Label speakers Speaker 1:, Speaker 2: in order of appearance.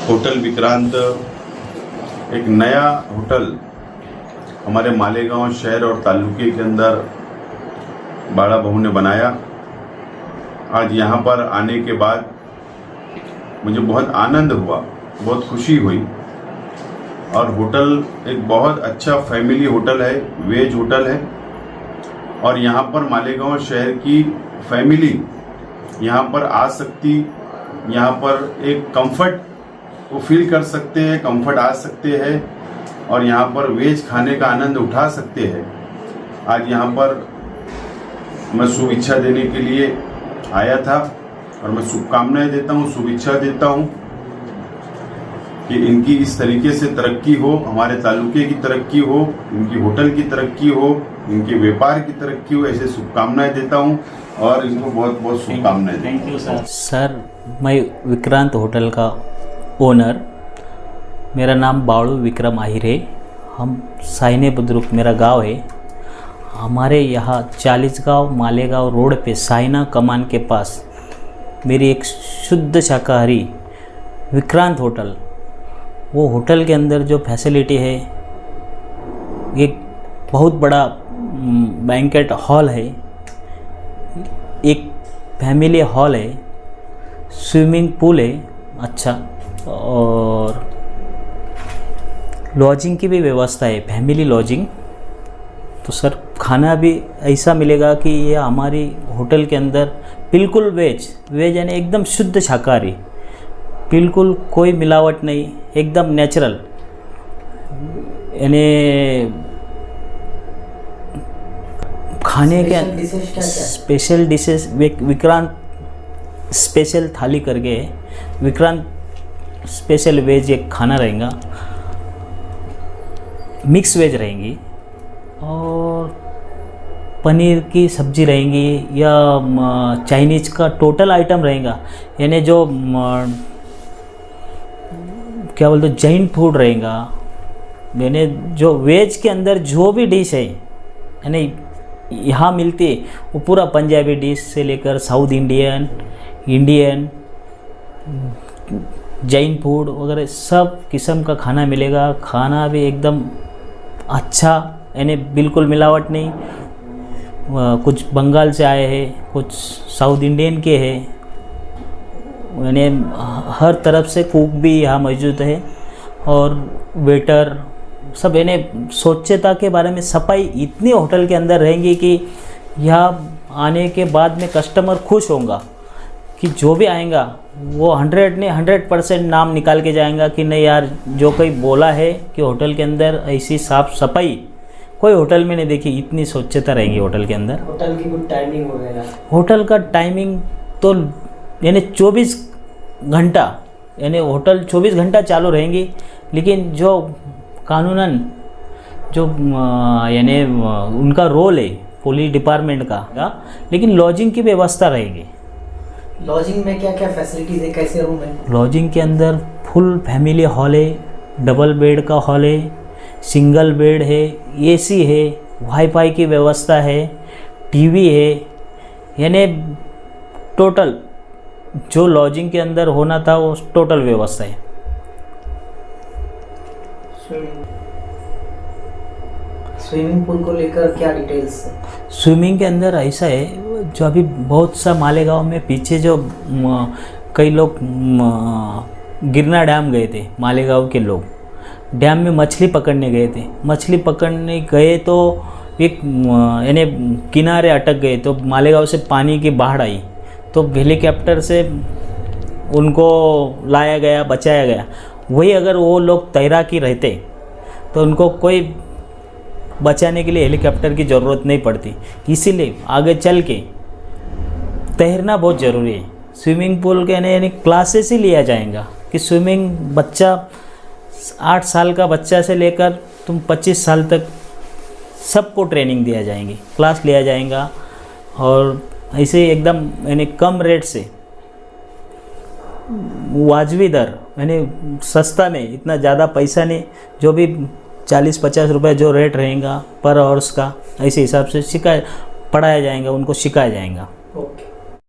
Speaker 1: Hotel Vikrant एक नया hotel हमारे मालेगांव शहर और तालुके के अंदर बाड़ा बहू ने बनाया। आज यहाँ पर आने के बाद मुझे बहुत आनंद हुआ, बहुत खुशी हुई। और होटल एक बहुत अच्छा फैमिली होटल है, वेज होटल है। और यहाँ पर मालेगांव शहर की फैमिली यहाँ पर आ सकती, यहाँ पर एक कंफर्ट वो फील कर सकते हैं, कंफर्ट आ सकते हैं और यहाँ पर वेज खाने का आनंद उठा सकते हैं। आज यहाँ पर मैं शुभेच्छा देने के लिए आया था और मैं शुभकामनाएं देता हूँ, शुभेच्छा देता हूँ कि इनकी इस तरीके से तरक्की हो, हमारे तालुके की तरक्की हो, इनकी होटल की तरक्की हो, इनके व्यापार की तरक्की हो, ऐसे शुभकामनाएं देता हूँ और इनको बहुत बहुत शुभकामनाएं।
Speaker 2: Thank you sir. सर, मैं विक्रांत होटल का ओनर, मेरा नाम बाड़ू विक्रम आहिर है। हम साइने बुद्रुक मेरा गांव है। हमारे यहाँ 40 गाँव मालेगांव रोड पे साइना कमान के पास मेरी एक शुद्ध शाकाहारी विक्रांत होटल, वो होटल के अंदर जो फैसिलिटी है, एक बहुत बड़ा बैंकेट हॉल है, एक फैमिली हॉल है, स्विमिंग पूल है अच्छा, और लॉजिंग की भी व्यवस्था है, फैमिली लॉजिंग। तो सर, खाना भी ऐसा मिलेगा कि ये हमारी होटल के अंदर बिल्कुल वेज यानी एकदम शुद्ध शाकाहारी, बिल्कुल कोई मिलावट नहीं, एकदम नेचुरल। यानी खाने के स्पेशल डिशेस विक्रांत स्पेशल थाली करके विक्रांत स्पेशल वेज एक खाना रहेगा, मिक्स वेज रहेंगी और पनीर की सब्जी रहेंगी या चाइनीज़ का टोटल आइटम रहेगा। यानी जो क्या बोलते जैन फूड रहेगा। यानी जो वेज के अंदर जो भी डिश है यानी यहाँ मिलती है वो पूरा पंजाबी डिश से लेकर साउथ इंडियन, जैन फूड वगैरह सब किस्म का खाना मिलेगा। खाना भी एकदम अच्छा, यानी बिल्कुल मिलावट नहीं। कुछ बंगाल से आए हैं, कुछ साउथ इंडियन के हैं, यानी हर तरफ से कुक भी यहाँ मौजूद है और वेटर सब। यानी स्वच्छता के बारे में सफाई इतनी होटल के अंदर रहेंगी कि यहाँ आने के बाद में कस्टमर खुश होगा कि जो भी आएगा वो 100% नाम निकाल के जाएगा कि नहीं यार, जो कोई बोला है कि होटल के अंदर ऐसी साफ सफाई कोई होटल में नहीं देखी, इतनी स्वच्छता रहेगी होटल के अंदर।
Speaker 3: होटल की कुछ टाइमिंग वगैरह?
Speaker 2: होटल का टाइमिंग तो यानी 24 घंटा, यानी होटल 24 घंटा चालू रहेंगी। लेकिन जो कानूनन जो यानी उनका रोल है पुलिस डिपार्टमेंट का, लेकिन लॉजिंग की व्यवस्था रहेगी।
Speaker 3: लॉजिंग में क्या क्या फैसिलिटीज़ है, कैसे रूम है?
Speaker 2: लॉजिंग के अंदर फुल फैमिली हॉल है, डबल बेड का हॉल है, सिंगल बेड है, एसी है, वाईफाई की व्यवस्था है, टीवी है। यानी टोटल जो लॉजिंग के अंदर होना था वो टोटल व्यवस्था है।
Speaker 3: स्विमिंग पूल को लेकर क्या डिटेल्स है?
Speaker 2: स्विमिंग के अंदर ऐसा है, जो अभी बहुत सा मालेगांव में पीछे जो कई लोग गिरना डैम गए थे, मालेगांव के लोग डैम में मछली पकड़ने गए थे। मछली पकड़ने गए तो एक यानी किनारे अटक गए, तो मालेगांव से पानी की बाढ़ आई, तो हेलीकॉप्टर से उनको लाया गया, बचाया गया। वही अगर वो लोग तैराकी रहते तो उनको कोई बचाने के लिए हेलीकॉप्टर की ज़रूरत नहीं पड़ती। इसीलिए आगे चल के तैरना बहुत ज़रूरी है। स्विमिंग पूल के यानी क्लासेस ही लिया जाएगा कि स्विमिंग बच्चा 8 साल का बच्चा से लेकर तुम 25 साल तक सबको ट्रेनिंग दिया जाएंगी, क्लास लिया जाएगा। और ऐसे एकदम यानी कम रेट से वाजबी दर, यानी सस्ता में, इतना ज़्यादा पैसा नहीं, जो भी 40-50 रुपये जो रेट रहेगा पर आवर्स का, ऐसे हिसाब से पढ़ाया जाएगा, उनको सिखाया जाएगा।
Speaker 3: ओके।